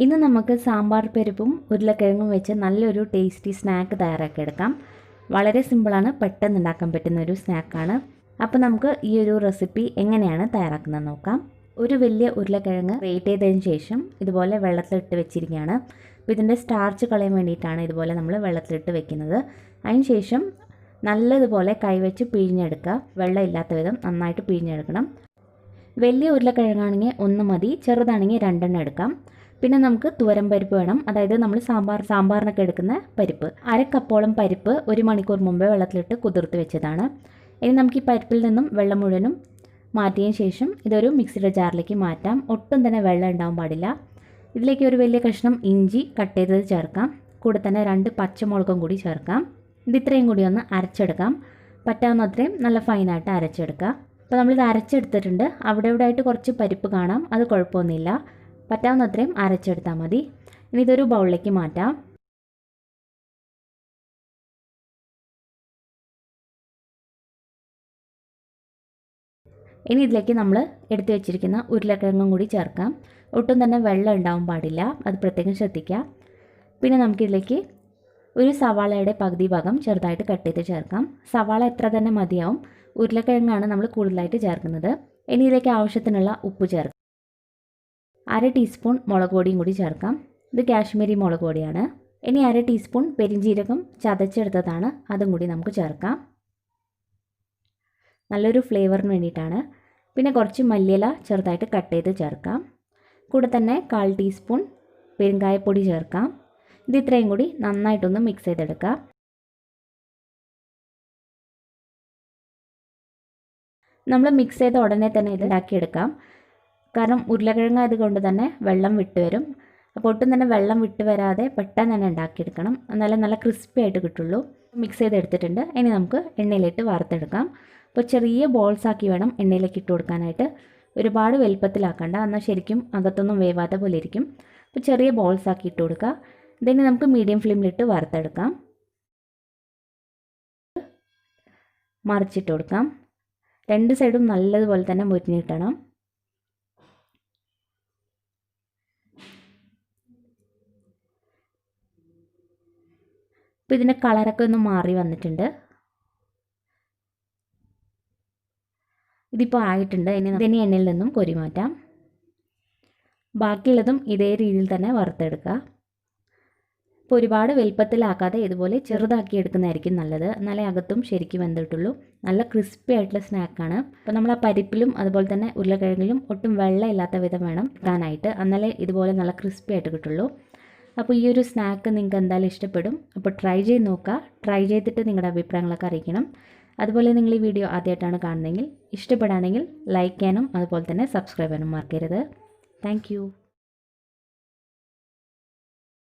ഇന്ന് നമുക്ക് സാമ്പാർ പരിപ്പും ഉരുളക്കിഴങ്ങും വെച്ച് നല്ലൊരു ടേസ്റ്റി സ്നാക്ക് തയ്യാറാക്കിയെടുക്കാം. വളരെ സിമ്പിളാണ്, പെട്ടെന്ന് ഉണ്ടാക്കാൻ പറ്റുന്ന ഒരു സ്നാക്കാണ്. അപ്പോൾ നമുക്ക് ഈ ഒരു റെസിപ്പി എങ്ങനെയാണ് തയ്യാറാക്കുന്നത് നോക്കാം. ഒരു വലിയ ഉരുളക്കിഴങ്ങ് ഗ്രേറ്റ് ചെയ്തതിന് ശേഷം ഇതുപോലെ വെള്ളത്തിലിട്ട് വെച്ചിരിക്കുകയാണ്. അപ്പോൾ ഇതിൻ്റെ സ്റ്റാർച്ച് കളയാൻ വേണ്ടിയിട്ടാണ് ഇതുപോലെ നമ്മൾ വെള്ളത്തിലിട്ട് വെക്കുന്നത്. അതിന് ശേഷം നല്ലതുപോലെ കൈവച്ച് പിഴിഞ്ഞെടുക്കുക. വെള്ളം ഇല്ലാത്ത വിധം നന്നായിട്ട് പിഴിഞ്ഞെടുക്കണം. വലിയ ഉരുളക്കിഴങ്ങാണെങ്കിൽ 1 മതി, ചെറുതാണെങ്കിൽ 2 എടുക്കാം. പിന്നെ നമുക്ക് തുവരം പരിപ്പ് വേണം, അതായത് നമ്മൾ സാമ്പാറിനൊക്കെ എടുക്കുന്ന പരിപ്പ്. 1/2 കപ്പോളം പരിപ്പ് 1 മണിക്കൂർ മുമ്പേ വെള്ളത്തിലിട്ട് കുതിർത്ത് വെച്ചതാണ്. ഇനി നമുക്ക് ഈ പരിപ്പിൽ നിന്നും വെള്ളം മുഴുവനും മാറ്റിയതിന് ശേഷം ഇതൊരു മിക്സിയുടെ ജാറിലേക്ക് മാറ്റാം. ഒട്ടും തന്നെ വെള്ളം ഉണ്ടാവാൻ പാടില്ല. ഇതിലേക്ക് ഒരു വലിയ കഷ്ണം ഇഞ്ചി കട്ട് ചെയ്തത് ചേർക്കാം. കൂടെ തന്നെ 2 പച്ചമുളകും കൂടി ചേർക്കാം. ഇത് ഇത്രയും കൂടി ഒന്ന് അരച്ചെടുക്കാം. പറ്റാവുന്നത്രയും നല്ല ഫൈനായിട്ട് അരച്ചെടുക്കുക. അപ്പോൾ നമ്മളിത് അരച്ചെടുത്തിട്ടുണ്ട്. അവിടെ ഇവിടെ ആയിട്ട് കുറച്ച് പരിപ്പ് കാണാം, അത് കുഴപ്പമൊന്നുമില്ല. പറ്റാവുന്നത്രയും അരച്ചെടുത്താൽ മതി. ഇനി ഇതൊരു ബൗളിലേക്ക് മാറ്റാം. ഇനി ഇതിലേക്ക് നമ്മൾ എടുത്തു വെച്ചിരിക്കുന്ന ഉരുളക്കിഴങ്ങും കൂടി ചേർക്കാം. ഒട്ടും തന്നെ വെള്ളം ഉണ്ടാവാൻ പാടില്ല, അത് പ്രത്യേകം ശ്രദ്ധിക്കുക. പിന്നെ നമുക്കിതിലേക്ക് ഒരു സവാളയുടെ പകുതി ഭാഗം ചെറുതായിട്ട് കട്ട് ചെയ്ത് ചേർക്കാം. സവാള എത്ര തന്നെ മതിയാവും, ഉരുളക്കിഴങ്ങാണ് നമ്മൾ കൂടുതലായിട്ട് ചേർക്കുന്നത്. ഇനി ഇതിലേക്ക് ആവശ്യത്തിനുള്ള ഉപ്പ് ചേർക്കാം. 1/2 ടീസ്പൂൺ മുളക് പൊടിയും കൂടി ചേർക്കാം. ഇത് കാശ്മീരി മുളക് പൊടിയാണ്. ഇനി 1/2 ടീസ്പൂൺ പെരിഞ്ജീരകം ചതച്ചെടുത്തതാണ്, അതും കൂടി നമുക്ക് ചേർക്കാം. നല്ലൊരു ഫ്ലേവറിന് വേണ്ടിയിട്ടാണ്. പിന്നെ കുറച്ച് മല്ലിയില ചെറുതായിട്ട് കട്ട് ചെയ്ത് ചേർക്കാം. കൂടെ തന്നെ 1/4 ടീസ്പൂൺ പെരുങ്കായപ്പൊടി ചേർക്കാം. ഇത് ഇത്രയും കൂടി നന്നായിട്ടൊന്ന് മിക്സ് ചെയ്തെടുക്കുക. നമ്മൾ മിക്സ് ചെയ്ത ഉടനെ തന്നെ ഇത് ഉണ്ടാക്കിയെടുക്കാം. കാരണം ഉരുളക്കിഴങ്ങ് ആയതുകൊണ്ട് തന്നെ വെള്ളം വിട്ട് വരും. അപ്പോൾ ഒട്ടും തന്നെ വെള്ളം വിട്ട് വരാതെ പെട്ടെന്ന് തന്നെ ഉണ്ടാക്കിയെടുക്കണം, എന്നാലേ നല്ല ക്രിസ്പി ആയിട്ട് കിട്ടുള്ളൂ. മിക്സ് ചെയ്തെടുത്തിട്ടുണ്ട്. ഇനി നമുക്ക് എണ്ണയിലിട്ട് വറുത്തെടുക്കാം. അപ്പോൾ ചെറിയ ബോൾസ് ആക്കി വേണം എണ്ണയിലേക്ക് ഇട്ട് കൊടുക്കാനായിട്ട്. ഒരുപാട് വലുപ്പത്തിലാക്കണ്ട, എന്നാൽ ശരിക്കും അകത്തൊന്നും വേവാത്ത പോലെ ഇരിക്കും. അപ്പോൾ ചെറിയ ബോൾസ് ആക്കി ഇട്ട് കൊടുക്കുക. ഇതിന് നമുക്ക് മീഡിയം ഫ്ലെയിമിലിട്ട് വറുത്തെടുക്കാം. മറിച്ചിട്ട് കൊടുക്കാം. 2 സൈഡും നല്ലതുപോലെ തന്നെ മുരിഞ്ഞ് കിട്ടണം. അപ്പോൾ ഇതിൻ്റെ കളറൊക്കെ ഒന്ന് മാറി വന്നിട്ടുണ്ട്. ഇതിപ്പോൾ ആയിട്ടുണ്ട്. ഇനി എണ്ണയിൽ നിന്നും കോരി മാറ്റാം. ബാക്കിയുള്ളതും ഇതേ രീതിയിൽ തന്നെ വറുത്തെടുക്കുക. ഇപ്പോൾ ഒരുപാട് വലുപ്പത്തിലാക്കാതെ ഇതുപോലെ ചെറുതാക്കി എടുക്കുന്നതായിരിക്കും നല്ലത്, എന്നാലേ അകത്തും ശരിക്കും വെന്തിട്ടുള്ളൂ. നല്ല ക്രിസ്പി ആയിട്ടുള്ള സ്നാക്കാണ്. അപ്പോൾ നമ്മൾ ആ പരിപ്പിലും അതുപോലെ തന്നെ ഉരുളക്കിഴങ്ങിലും ഒട്ടും വെള്ളം ഇല്ലാത്ത വിധം വേണം ഇടാനായിട്ട്, എന്നാലേ ഇതുപോലെ നല്ല ക്രിസ്പി ആയിട്ട് കിട്ടുള്ളൂ. അപ്പോൾ ഈ ഒരു സ്നാക്ക് നിങ്ങൾക്ക് എന്തായാലും ഇഷ്ടപ്പെടും. അപ്പോൾ ട്രൈ ചെയ്ത് നോക്കുക. ട്രൈ ചെയ്തിട്ട് നിങ്ങളുടെ അഭിപ്രായങ്ങളൊക്കെ അറിയിക്കണം. അതുപോലെ നിങ്ങൾ ഈ വീഡിയോ ആദ്യമായിട്ടാണ് കാണുന്നതെങ്കിൽ ഇഷ്ടപ്പെടുകയാണെങ്കിൽ ലൈക്ക് ചെയ്യാനും അതുപോലെ തന്നെ സബ്സ്ക്രൈബ് ചെയ്യാനും മറക്കരുത്. താങ്ക്